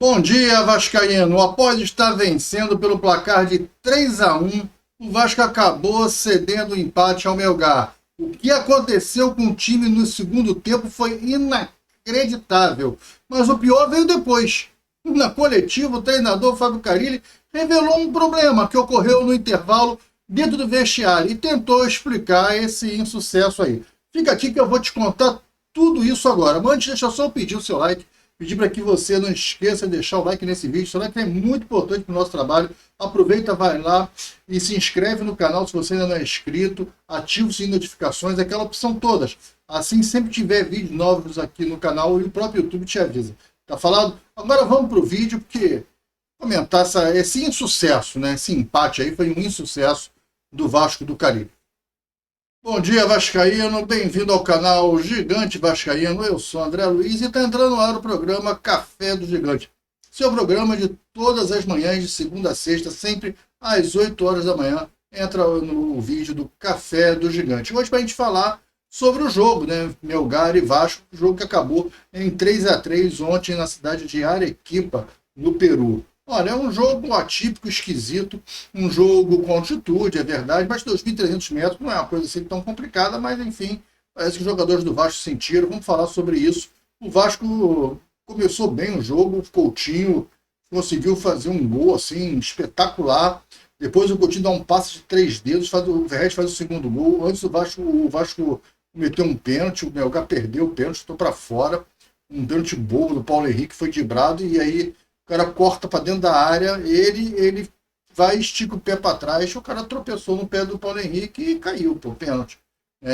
Bom dia, vascaíno. Após estar vencendo pelo placar de 3-1, o Vasco acabou cedendo o empate ao Melgar. O que aconteceu com o time no segundo tempo foi inacreditável. Mas o pior veio depois. Na coletiva, o treinador Fábio Carille revelou um problema que ocorreu no intervalo dentro do vestiário e tentou explicar esse insucesso aí. Fica aqui que eu vou te contar tudo isso agora. Mas antes, deixa eu só pedir o seu like. Pedir para que você não esqueça de deixar o like nesse vídeo. O like é muito importante para o nosso trabalho. Aproveita, vai lá e se inscreve no canal se você ainda não é inscrito. Ativa o sininho de notificações, aquela opção todas. Assim, sempre tiver vídeos novos aqui no canal, o próprio YouTube te avisa. Tá falado? Agora vamos para o vídeo, porque comentar esse insucesso, né? Esse empate aí foi um insucesso do Vasco do Carille. Bom dia, vascaíno, bem-vindo ao canal Gigante Vascaíno. Eu sou André Luiz e está entrando no ar o programa Café do Gigante. Seu programa de todas as manhãs, de segunda a sexta, sempre às 8 horas da manhã, entra no vídeo do Café do Gigante. Hoje para a gente falar sobre o jogo, né? Melgar e Vasco, o jogo que acabou em 3-3 ontem na cidade de Arequipa, no Peru. Olha, é um jogo atípico, esquisito, um jogo com altitude, é verdade, mas 2.300 metros não é uma coisa assim tão complicada, mas enfim, parece que os jogadores do Vasco sentiram, vamos falar sobre isso. O Vasco começou bem o jogo, o Coutinho conseguiu fazer um gol assim, espetacular, depois o Coutinho dá um passe de 3 dedos, o Verratti faz o segundo gol, antes o Vasco meteu um pênalti, o Melgar perdeu o pênalti, estou para fora, um pênalti bobo do Paulo Henrique, foi driblado e aí o cara corta para dentro da área, ele vai e estica o pé para trás, o cara tropeçou no pé do Paulo Henrique e caiu, pô, pênalti.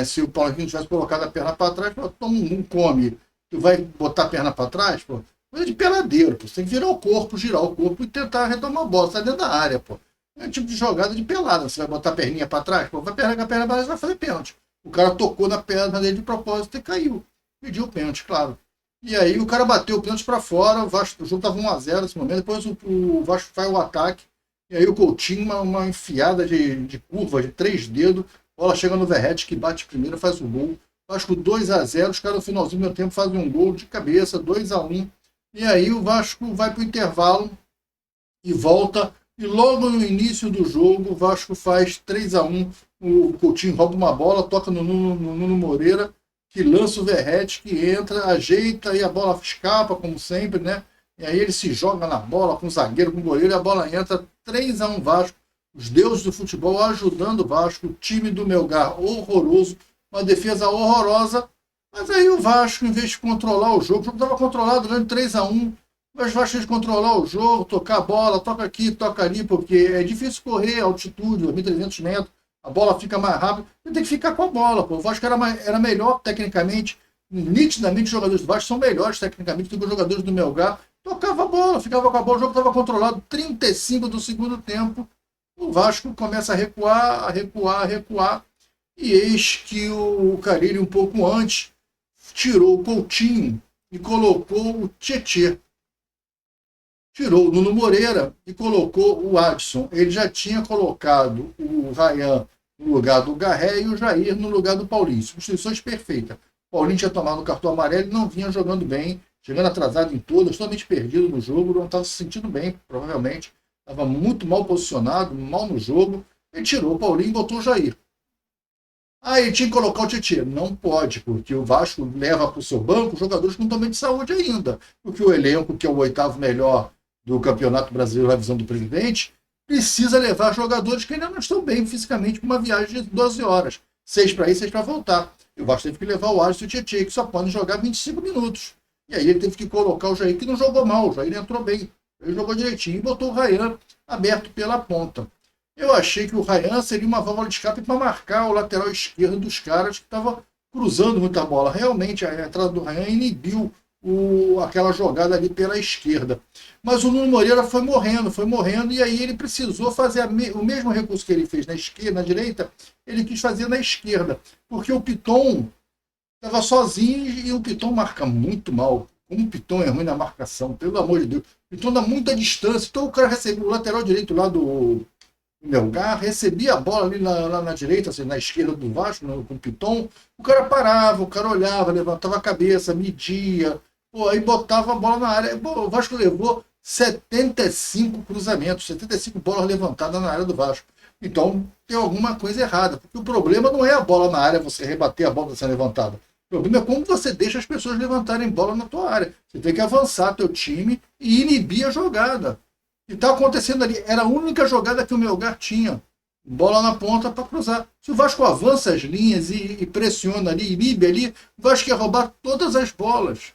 Se o Paulo Henrique não tivesse colocado a perna para trás, pô, não come, tu vai botar a perna para trás, pô, coisa de peladeiro, pô, você tem que virar o corpo, girar o corpo e tentar retomar a bola, tá dentro da área, pô. É um tipo de jogada de pelada, você vai botar a perninha para trás, pô, vai pegar a perna para trás, vai fazer pênalti. O cara tocou na perna dele de propósito e caiu, pediu o pênalti, claro. E aí o cara bateu o pênalti para fora, o jogo estava 1-0 nesse momento, depois o Vasco faz o ataque, e aí o Coutinho, uma enfiada de curva de 3 dedos, a bola chega no Verratti, que bate primeiro, faz o gol. Vasco 2-0, os caras no finalzinho do meu tempo fazem um gol de cabeça, 2-1, e aí o Vasco vai para o intervalo e volta, e logo no início do jogo o Vasco faz 3-1, o Coutinho rouba uma bola, toca no Nuno Moreira, que lança o Verratti, que entra, ajeita e a bola escapa, como sempre, né? E aí ele se joga na bola com o zagueiro, com o goleiro, e a bola entra 3-1 Vasco. Os deuses do futebol ajudando o Vasco, o time do Melgar horroroso, uma defesa horrorosa. Mas aí o Vasco, em vez de controlar o jogo estava controlado durante 3-1, mas o Vasco fez controlar o jogo, tocar a bola, toca aqui, toca ali, porque é difícil correr a altitude, 2.300 metros. A bola fica mais rápida, ele tem que ficar com a bola. Pô. O Vasco era melhor tecnicamente, nitidamente os jogadores do Vasco são melhores tecnicamente do que os jogadores do Melgar. Tocava a bola, ficava com a bola, o jogo estava controlado. 35 do segundo tempo, o Vasco começa a recuar, a recuar, a recuar. E eis que o Carille, um pouco antes, tirou o Coutinho e colocou o Tietê. Tirou o Nuno Moreira e colocou o Adson. Ele já tinha colocado o Ryan no lugar do Garré e o Jair no lugar do Paulinho. Substituições perfeitas. O Paulinho tinha tomado o cartão amarelo e não vinha jogando bem, chegando atrasado em todas, totalmente perdido no jogo, não estava se sentindo bem, provavelmente. Estava muito mal posicionado, mal no jogo. Ele tirou o Paulinho e botou o Jair. Aí tinha que colocar o Tietê. Não pode, porque o Vasco leva para o seu banco jogadores que não estão bem de saúde ainda. Porque o elenco, que é o 8º melhor do Campeonato Brasileiro na visão do presidente, precisa levar jogadores que ainda não estão bem fisicamente para uma viagem de 12 horas. 6 para ir, 6 para voltar. E o Vasco teve que levar o Alisson e o Tietê, que só podem jogar 25 minutos. E aí ele teve que colocar o Jair, que não jogou mal. O Jair entrou bem. Ele jogou direitinho e botou o Ryan aberto pela ponta. Eu achei que o Ryan seria uma válvula de escape para marcar o lateral esquerdo dos caras que estava cruzando muita bola. Realmente a entrada do Ryan inibiu aquela jogada ali pela esquerda. Mas o Nuno Moreira foi morrendo, e aí ele precisou fazer o mesmo recurso que ele fez na esquerda, na direita, ele quis fazer na esquerda, porque o Piton estava sozinho e o Piton marca muito mal. Como o Piton é ruim na marcação, pelo amor de Deus. O Piton dá muita distância, então o cara recebeu o lateral direito lá do Melgar, recebia a bola ali lá na direita, assim, na esquerda do Vasco, com o Piton, o cara parava, o cara olhava, levantava a cabeça, media, pô, aí botava a bola na área. Pô, o Vasco levou 75 cruzamentos, 75 bolas levantadas na área do Vasco. Então, tem alguma coisa errada. Porque o problema não é a bola na área, você rebater a bola sendo levantada. O problema é como você deixa as pessoas levantarem bola na tua área. Você tem que avançar teu time e inibir a jogada. O que está acontecendo ali? Era a única jogada que o Melgar tinha. Bola na ponta para cruzar. Se o Vasco avança as linhas e pressiona ali, inibe ali, o Vasco ia roubar todas as bolas.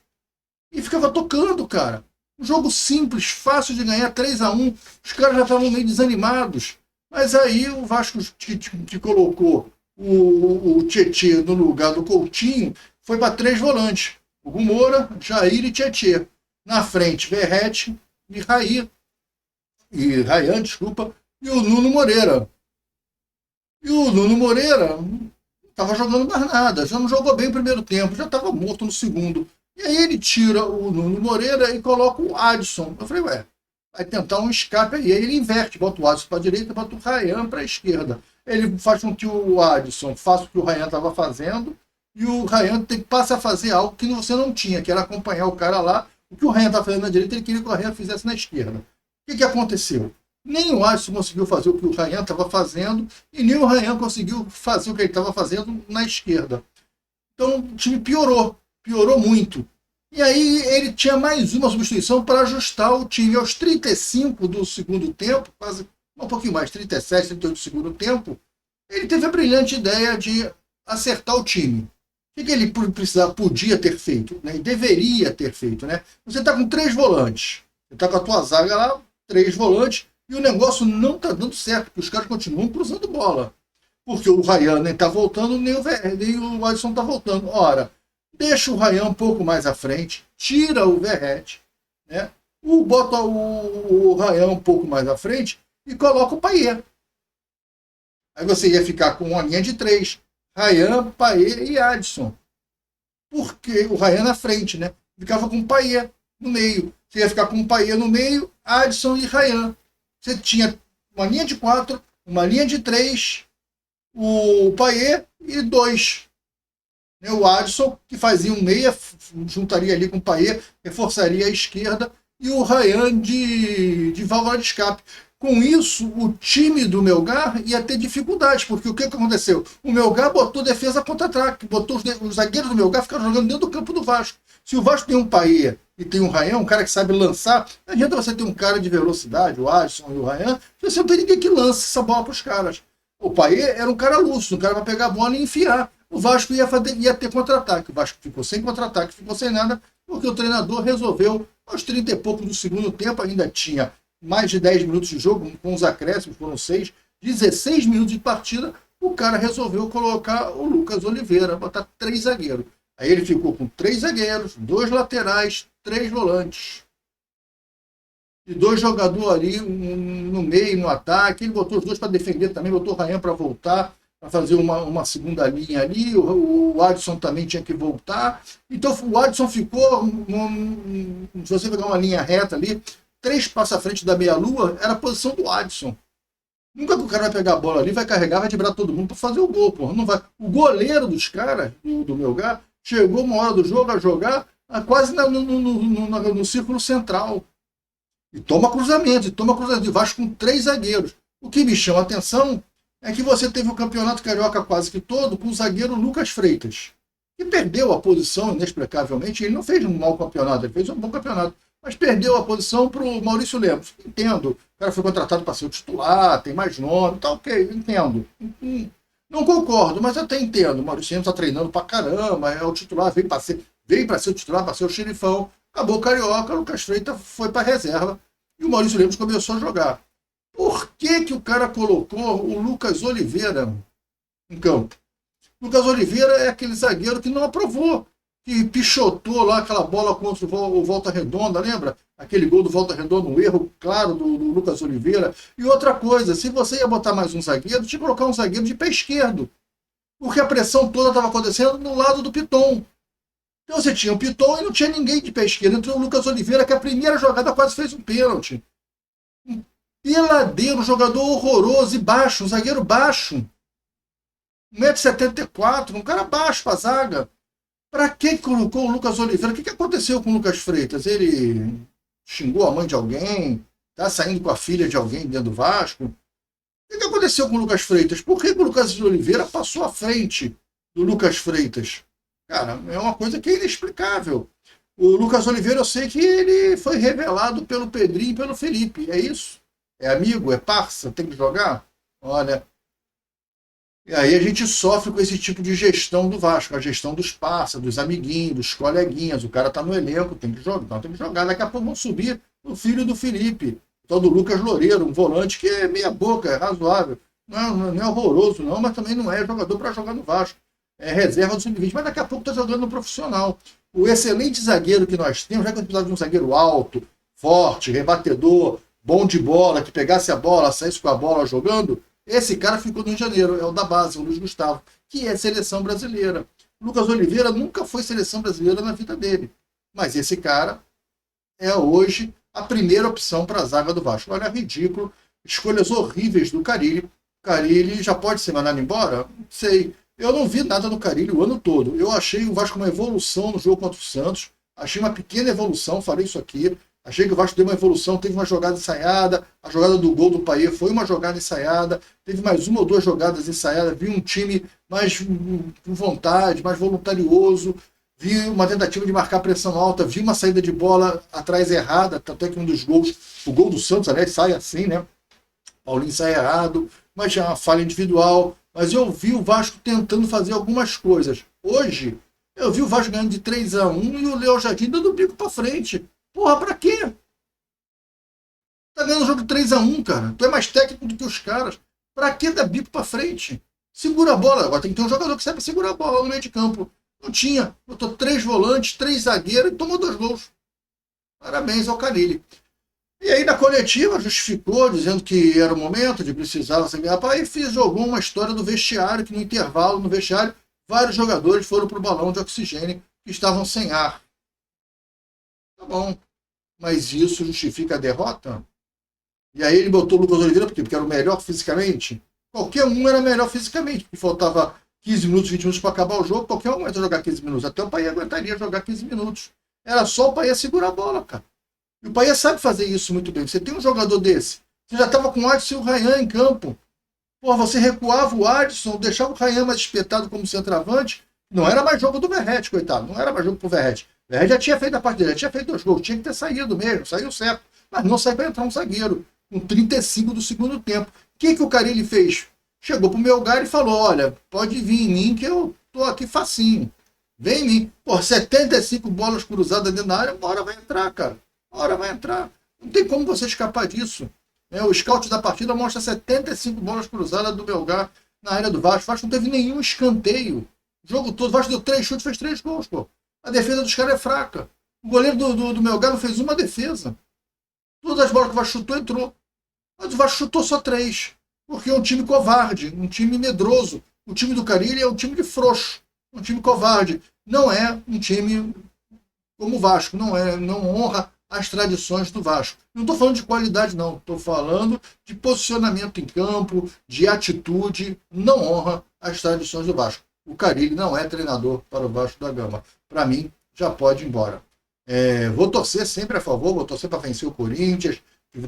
E ficava tocando, cara. Um jogo simples, fácil de ganhar, 3-1. Os caras já estavam meio desanimados. Mas aí o Vasco que colocou o Tietê no lugar do Coutinho foi para 3 volantes. O Moura, Jair e Tietê. Na frente, Verrete e Ryan, desculpa, e o Nuno Moreira. E o Nuno Moreira não estava jogando mais nada, já não jogou bem o primeiro tempo, já estava morto no segundo. E aí ele tira o Nuno Moreira e coloca o Adson. Eu falei, vai tentar um escape aí. Aí ele inverte, bota o Adson para a direita, bota o Ryan para a esquerda. Ele faz com que o Adson faça o que o Ryan estava fazendo e o Ryan passa a fazer algo que você não tinha, que era acompanhar o cara lá. O que o Ryan estava fazendo na direita, ele queria que o Ryan fizesse na esquerda. O que aconteceu? Nem o Adson conseguiu fazer o que o Ryan estava fazendo e nem o Ryan conseguiu fazer o que ele estava fazendo na esquerda. Então o time piorou muito. E aí ele tinha mais uma substituição para ajustar o time. Aos 35 do segundo tempo, quase um pouquinho mais, 37, 38 do segundo tempo, ele teve a brilhante ideia de acertar o time. O que ele podia ter feito? Né? E deveria ter feito. Né? Você está com 3 volantes. Você está com a tua zaga lá, 3 volantes, e o negócio não está dando certo, porque os caras continuam cruzando bola. Porque o Ryan nem está voltando, nem o Adson está voltando. Ora, deixa o Ryan um pouco mais à frente, tira o Verrete, né? Bota o Ryan um pouco mais à frente e coloca o Payet. Aí você ia ficar com uma linha de 3, Ryan, Payet e Adson. Porque o Ryan na frente, né? Ficava com o Payet no meio. Você ia ficar com o Payet no meio, Adson e Ryan. Você tinha uma linha de 4, uma linha de 3, o Payet e 2. O Adson, que fazia um meia, juntaria ali com o Payet, reforçaria a esquerda, e o Ryan de válvula de escape. Com isso, o time do Melgar ia ter dificuldades, porque o que aconteceu? O Melgar botou defesa contra-ataque, botou os zagueiros do Melgar ficaram jogando dentro do campo do Vasco. Se o Vasco tem um Payet e tem um Ryan, um cara que sabe lançar, não adianta você ter um cara de velocidade, o Adson e o Ryan, você não tem ninguém que lance essa bola para os caras. O Payet era um cara lúcido, um cara para pegar a bola e enfiar. O Vasco ia ter contra-ataque. O Vasco ficou sem contra-ataque, ficou sem nada, porque o treinador resolveu, aos 30 e poucos do segundo tempo, ainda tinha mais de 10 minutos de jogo, com os acréscimos, foram 6, 16 minutos de partida, o cara resolveu colocar o Lucas Oliveira, botar 3 zagueiros. Aí ele ficou com 3 zagueiros, 2 laterais, 3 volantes. E 2 jogadores ali no meio, no ataque. Ele botou os 2 para defender também, botou o Ryan para voltar, para fazer uma segunda linha ali. O Adson também tinha que voltar. Então o Adson ficou, se você pegar uma linha reta ali, 3 passos à frente da meia-lua, era a posição do Adson. Nunca que o cara vai pegar a bola ali, vai carregar, vai driblar todo mundo para fazer o gol, porra. Não vai. O goleiro dos caras, do Melgar, chegou uma hora do jogo a jogar quase no círculo central. E toma cruzamento, e Vasco com 3 zagueiros. O que me chama a atenção é que você teve o campeonato carioca quase que todo com o zagueiro Lucas Freitas, que perdeu a posição inexplicavelmente. Ele não fez um mau campeonato, ele fez um bom campeonato, mas perdeu a posição para o Maurício Lemos. Entendo, o cara foi contratado para ser o titular, tem mais nome, tá ok, entendo. Não concordo, mas até entendo. O Maurício Lemos está treinando pra caramba, é o titular, veio para ser o titular, para ser o xerifão. Acabou o carioca, o Lucas Freitas foi para reserva e o Maurício Lemos começou a jogar. Por que o cara colocou o Lucas Oliveira em campo? Lucas Oliveira é aquele zagueiro que não aprovou, que pichotou lá aquela bola contra o Volta Redonda, lembra? Aquele gol do Volta Redonda, um erro claro do Lucas Oliveira. E outra coisa, se você ia botar mais um zagueiro, tinha que colocar um zagueiro de pé esquerdo, porque a pressão toda estava acontecendo no lado do Piton. Então você tinha o Piton e não tinha ninguém de pé esquerdo. Entrou o Lucas Oliveira, que a primeira jogada quase fez um pênalti. Um peladeiro, um jogador horroroso e baixo, um zagueiro baixo. 1,74 m, um cara baixo para a zaga. Para que colocou o Lucas Oliveira? O que aconteceu com o Lucas Freitas? Ele xingou a mãe de alguém, está saindo com a filha de alguém dentro do Vasco. O que aconteceu com o Lucas Freitas? Por que o Lucas de Oliveira passou à frente do Lucas Freitas? Cara, é uma coisa que é inexplicável. O Lucas Oliveira, eu sei que ele foi revelado pelo Pedrinho e pelo Felipe. É isso? É amigo? É parça? Tem que jogar? Olha. E aí a gente sofre com esse tipo de gestão do Vasco, a gestão dos parça, dos amiguinhos, dos coleguinhas. O cara tá no elenco, tem que jogar. Então tem que jogar. Daqui a pouco vão subir o filho do Felipe, o do Lucas Loureiro, um volante que é meia boca, é razoável. Não é horroroso, não, mas também não é jogador para jogar no Vasco. É reserva do sub-20, mas daqui a pouco está jogando no profissional. O excelente zagueiro que nós temos, já que nós precisamos de um zagueiro alto, forte, rebatedor, bom de bola, que pegasse a bola, saísse com a bola jogando, esse cara ficou no Rio de Janeiro, é o da base, o Luiz Gustavo, que é seleção brasileira. O Lucas Oliveira nunca foi seleção brasileira na vida dele, mas esse cara é hoje a primeira opção para a zaga do Vasco. Olha, ridículo, escolhas horríveis do Carille. Carille já pode ser mandado embora? Não sei. Eu não vi nada do Carille o ano todo. Eu achei o Vasco uma evolução no jogo contra o Santos. Achei uma pequena evolução, falei isso aqui. Achei que o Vasco deu uma evolução, teve uma jogada ensaiada. A jogada do gol do Payet foi uma jogada ensaiada. Teve mais uma ou duas jogadas ensaiadas. Vi um time mais com vontade, mais voluntarioso. Vi uma tentativa de marcar pressão alta. Vi uma saída de bola atrás errada. Até que um dos gols, o gol do Santos, aliás, sai assim, né? Paulinho sai errado, mas já é uma falha individual. Mas eu vi o Vasco tentando fazer algumas coisas. Hoje, eu vi o Vasco ganhando de 3-1 e o Léo Jardim dando o bico pra frente. Porra, pra quê? Tá ganhando o jogo de 3-1, cara. Tu é mais técnico do que os caras. Pra que dar bico pra frente? Segura a bola. Agora tem que ter um jogador que sabe segurar a bola no meio de campo. Não tinha. Botou 3 volantes, 3 zagueiros e tomou 2 gols. Parabéns ao Carille. E aí na coletiva justificou, dizendo que era o momento de precisar se ganhar. E jogou uma história do vestiário, que no intervalo, no vestiário, vários jogadores foram para o balão de oxigênio que estavam sem ar. Tá bom. Mas isso justifica a derrota? E aí ele botou o Lucas Oliveira porque era o melhor fisicamente? Qualquer um era melhor fisicamente, porque faltava 15 minutos, 20 minutos para acabar o jogo, qualquer um aguenta jogar 15 minutos. Até o Payet aguentaria jogar 15 minutos. Era só o Payet segurar a bola, cara. E o Payet sabe fazer isso muito bem. Você tem um jogador desse. Você já estava com o Adson e o Ryan em campo. Pô, você recuava o Adson, deixava o Ryan mais espetado como centroavante. Não era mais jogo do Verratti, coitado. Não era mais jogo pro Verratti. O Verratti já tinha feito a parte dele, já tinha feito 2 gols. Tinha que ter saído mesmo, saiu certo. Mas não saiu para entrar um zagueiro. Com 35 do segundo tempo. O que o Carille fez? Chegou pro Melgar e falou, olha, pode vir em mim que eu tô aqui facinho. Vem em mim. Pô, 75 bolas cruzadas dentro da área, uma hora vai entrar, cara. Uma hora vai entrar. Não tem como você escapar disso. O scout da partida mostra 75 bolas cruzadas do Melgar na área do Vasco. O Vasco não teve nenhum escanteio. O jogo todo, o Vasco deu 3 chutes, fez 3 gols, pô. A defesa dos caras é fraca. O goleiro do Melgar não fez uma defesa. Todas as bolas que o Vasco chutou, entrou. Mas o Vasco chutou só 3. Porque é um time covarde, um time medroso. O time do Carille é um time de frouxo. Um time covarde. Não é um time como o Vasco. Não honra as tradições do Vasco. Não estou falando de qualidade, não. Estou falando de posicionamento em campo, de atitude. Não honra as tradições do Vasco. O Carille não é treinador para o Vasco da Gama. Para mim, já pode ir embora. Vou torcer sempre a favor, vou torcer para vencer o Corinthians,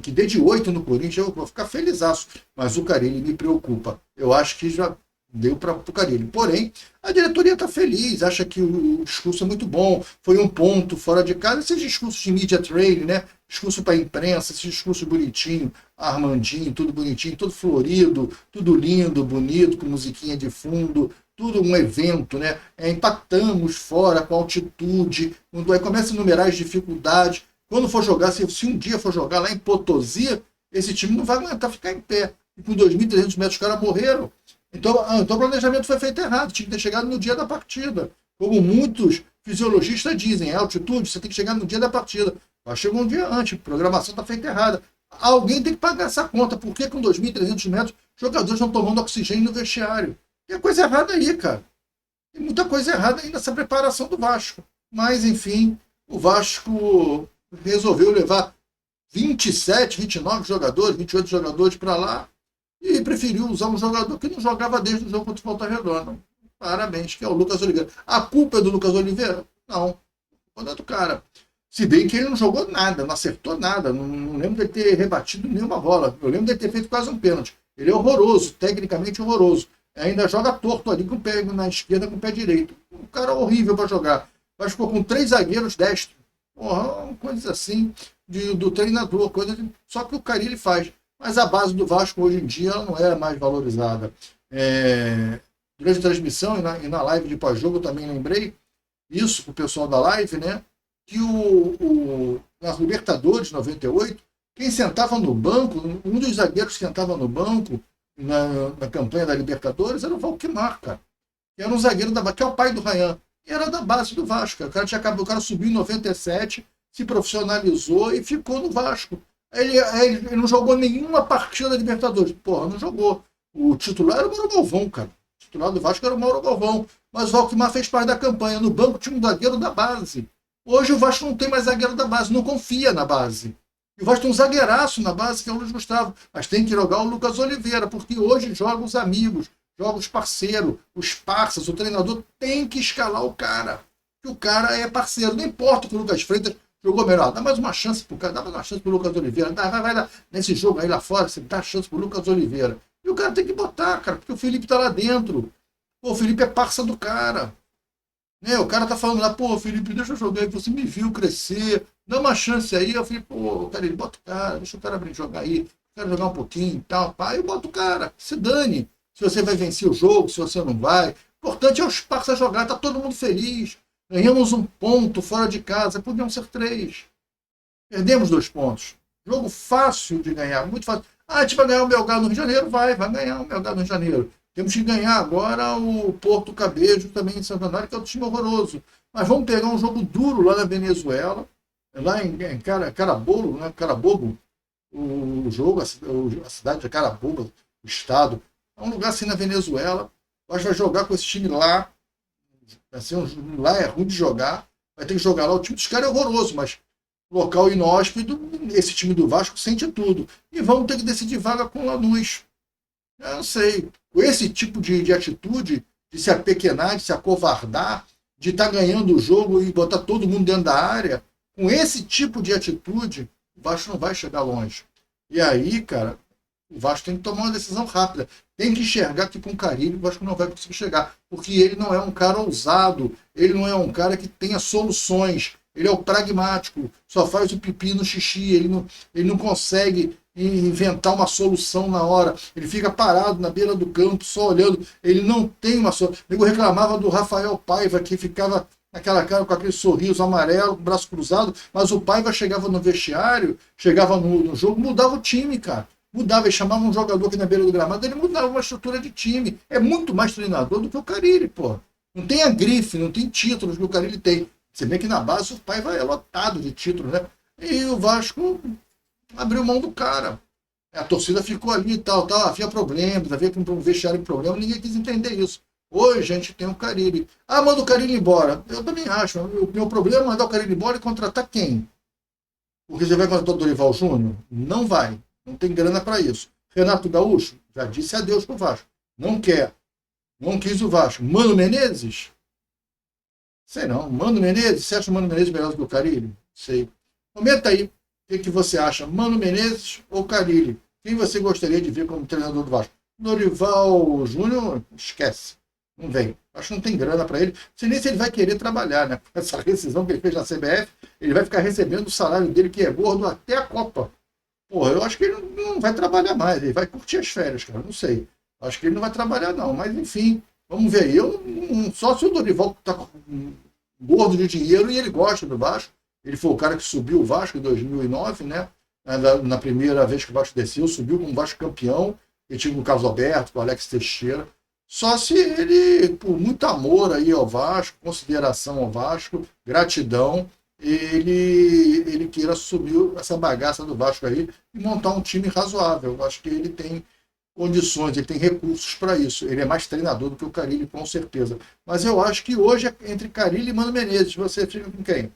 que dê de 8 no Corinthians, eu vou ficar felizaço. Mas o Carille me preocupa. Eu acho que já deu para o Carille. Porém, a diretoria está feliz, acha que o discurso é muito bom, foi um ponto fora de casa. Esses discursos de media training, né? Discurso para a imprensa, esse discurso bonitinho, Armandinho, tudo bonitinho, tudo florido, tudo lindo, bonito, com musiquinha de fundo, tudo um evento, né? Empatamos fora com altitude, quando aí começa a enumerar as dificuldades. Quando for jogar, se um dia for jogar lá em Potosí, esse time não vai aguentar ficar em pé. E com 2.300 metros os caras morreram. Então o planejamento foi feito errado, tinha que ter chegado no dia da partida. Como muitos fisiologistas dizem, altitude, você tem que chegar no dia da partida. Mas chegou um dia antes, a programação está feita errada. Alguém tem que pagar essa conta. Por que com 2.300 metros os jogadores estão tomando oxigênio no vestiário? Tem coisa errada aí, cara. Tem muita coisa errada aí nessa preparação do Vasco. Mas, enfim, o Vasco resolveu levar 27, 29 jogadores, 28 jogadores para lá e preferiu usar um jogador que não jogava desde o jogo contra o Volta Redonda. Parabéns, que é o Lucas Oliveira. A culpa é do Lucas Oliveira? Não. A culpa é do cara. Se bem que ele não jogou nada, não acertou nada, não lembro de ter rebatido nenhuma bola. Eu lembro de ter feito quase um pênalti. Ele é horroroso, tecnicamente horroroso. Ainda joga torto ali com o pé na esquerda com o pé direito. Um cara horrível para jogar. Mas ficou com 3 zagueiros destros. Porra, coisas assim do treinador, só que o Carille faz. Mas a base do Vasco hoje em dia ela não é mais valorizada. Durante a transmissão e na live de pós-jogo eu também lembrei isso para o pessoal da live, né? Que nas Libertadores 98, quem sentava no banco, um dos zagueiros que sentava no banco na campanha da Libertadores era o Valquimar, cara. Que era um zagueiro que é o pai do Rayan. E era da base do Vasco. O cara subiu em 97, se profissionalizou e ficou no Vasco. Ele não jogou nenhuma partida da Libertadores. Porra, não jogou. O titular era o Mauro Galvão, cara. O titular do Vasco era o Mauro Galvão. Mas o Valquimar fez parte da campanha. No banco tinha um zagueiro da base. Hoje o Vasco não tem mais zagueiro da base, não confia na base. E o Vasco tem um zagueiraço na base, que é o Luiz Gustavo. Mas tem que jogar o Lucas Oliveira, porque hoje joga os amigos, joga os parceiros, os parceiros. O treinador tem que escalar o cara. Porque o cara é parceiro. Não importa que o Lucas Freitas jogou melhor. Dá mais uma chance pro cara, dá mais uma chance pro Lucas Oliveira. Vai dar. Nesse jogo aí lá fora, você dá chance pro Lucas Oliveira. E o cara tem que botar, cara, porque o Felipe tá lá dentro. Pô, o Felipe é parça do cara. O cara tá falando lá, pô, Felipe, deixa eu jogar aí, você me viu crescer, dá uma chance aí. Eu falei, pô, cara, ele bota o cara, deixa o cara jogar aí, quero jogar um pouquinho e tal, pá, eu boto o cara, se dane. Se você vai vencer o jogo, se você não vai. O importante é os parceiros jogar, tá todo mundo feliz. Ganhamos um ponto fora de casa, podiam ser 3. Perdemos 2 pontos. Jogo fácil de ganhar, muito fácil. A gente vai ganhar o Melgar no Rio de Janeiro? Vai ganhar o Melgar no Rio de Janeiro. Temos que ganhar agora o Porto Cabejo também em Santo André, que é um time horroroso. Mas vamos pegar um jogo duro lá na Venezuela, lá em Carabobo, né? Carabobo, o jogo, a cidade de Carabobo, o estado. É um lugar assim na Venezuela. Nós vai jogar com esse time lá. Assim, lá é ruim de jogar. Vai ter que jogar lá. O time dos caras é horroroso, mas local inóspito, esse time do Vasco sente tudo. E vamos ter que decidir vaga com o Lanús. Eu não sei. Com esse tipo de atitude, de se apequenar, de se acovardar, de estar ganhando o jogo e botar todo mundo dentro da área, com esse tipo de atitude, o Vasco não vai chegar longe. E aí, cara, o Vasco tem que tomar uma decisão rápida. Tem que enxergar que com o Carille o Vasco não vai conseguir chegar. Porque ele não é um cara ousado, ele não é um cara que tenha soluções. Ele é o pragmático, só faz o pipi no xixi, ele não consegue inventar uma solução na hora. Ele fica parado na beira do campo, só olhando. Ele não tem uma solução. Eu reclamava do Rafael Paiva, que ficava naquela cara com aquele sorriso amarelo, braço cruzado, mas o Paiva chegava no vestiário, chegava no jogo, mudava o time, cara. Mudava, ele chamava um jogador aqui na beira do gramado, ele mudava uma estrutura de time. É muito mais treinador do que o Carille, pô. Não tem a grife, não tem títulos que o Carille tem. Você vê que na base o Paiva é lotado de títulos, né? E o Vasco abriu mão do cara. A torcida ficou ali e tal, havia problemas, havia um vestiário em problema, ninguém quis entender isso. Hoje a gente tem o Carille. Ah, manda o Carille embora. Eu também acho. O meu problema é mandar o Carille embora e contratar quem? Porque você vai contratar o Dorival Júnior? Não vai. Não tem grana para isso. Renato Gaúcho já disse adeus pro Vasco. Não quer. Não quis o Vasco. Mano Menezes? Sei não. Mano Menezes? Você acha o Mano Menezes melhor do que o Carille? Sei. Comenta aí. O que você acha? Mano Menezes ou Carille? Quem você gostaria de ver como treinador do Vasco? Dorival Júnior? Esquece. Não vem. Acho que não tem grana para ele. Não sei nem se ele vai querer trabalhar, né? Com essa rescisão que ele fez na CBF, ele vai ficar recebendo o salário dele, que é gordo, até a Copa. Porra, eu acho que ele não vai trabalhar mais. Ele vai curtir as férias, cara. Não sei. Acho que ele não vai trabalhar, não. Mas, enfim, vamos ver aí. Só se o Dorival tá gordo de dinheiro e ele gosta do Vasco. Ele foi o cara que subiu o Vasco em 2009, né? Na primeira vez que o Vasco desceu, subiu como Vasco campeão. Ele tinha com o Carlos Alberto, com o Alex Teixeira. Só se ele, por muito amor aí ao Vasco, consideração ao Vasco, gratidão, ele queira assumir essa bagaça do Vasco aí e montar um time razoável. Eu acho que ele tem condições, ele tem recursos para isso. Ele é mais treinador do que o Carille, com certeza. Mas eu acho que hoje é entre Carille e Mano Menezes. Você fica com quem?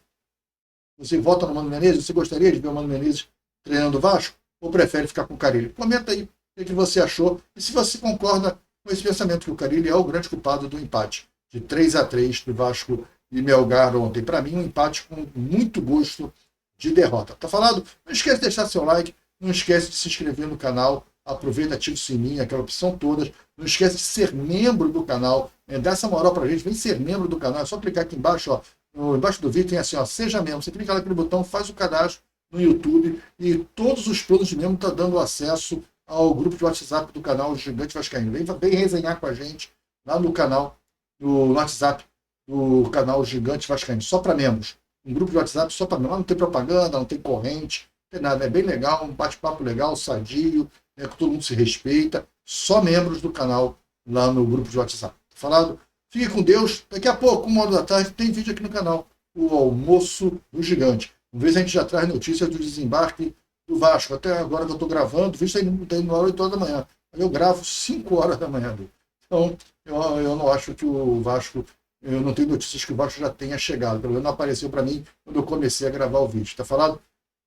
Você vota no Mano Menezes? Você gostaria de ver o Mano Menezes treinando o Vasco? Ou prefere ficar com o Carille? Comenta aí o que você achou e se você concorda com esse pensamento que o Carille é o grande culpado do empate de 3-3 do Vasco e Melgar ontem. Para mim, um empate com muito gosto de derrota. Tá falado? Não esquece de deixar seu like, não esquece de se inscrever no canal, aproveita, ativa o sininho, aquela opção todas. Não esquece de ser membro do canal, dá essa moral pra gente, vem ser membro do canal, é só clicar aqui embaixo, ó, embaixo do vídeo tem assim, ó, seja membro. Você clica lá naquele botão, faz o cadastro no YouTube e todos os planos de membro estão dando acesso ao grupo de WhatsApp do canal Gigante Vascaíno. Vem resenhar com a gente lá no canal, no WhatsApp do canal Gigante Vascaíno, só para membros. Um grupo de WhatsApp só para membros. Lá não tem propaganda, não tem corrente, não tem nada. É bem legal, um bate-papo legal, sadio, que todo mundo se respeita. Só membros do canal lá no grupo de WhatsApp. Tá falado? Fique com Deus. Daqui a pouco, 1h da tarde, tem vídeo aqui no canal. O Almoço do Gigante. Uma vez a gente já traz notícias do desembarque do Vasco. Até agora que eu estou gravando, o vídeo está indo 8 horas da manhã. Eu gravo 5 horas da manhã. Então, eu não acho que o Vasco... Eu não tenho notícias que o Vasco já tenha chegado. Pelo menos não apareceu para mim quando eu comecei a gravar o vídeo. Tá falado?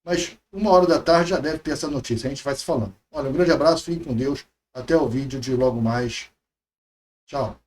Mas 1h da tarde já deve ter essa notícia. A gente vai se falando. Olha, um grande abraço, fiquem com Deus. Até o vídeo de logo mais. Tchau.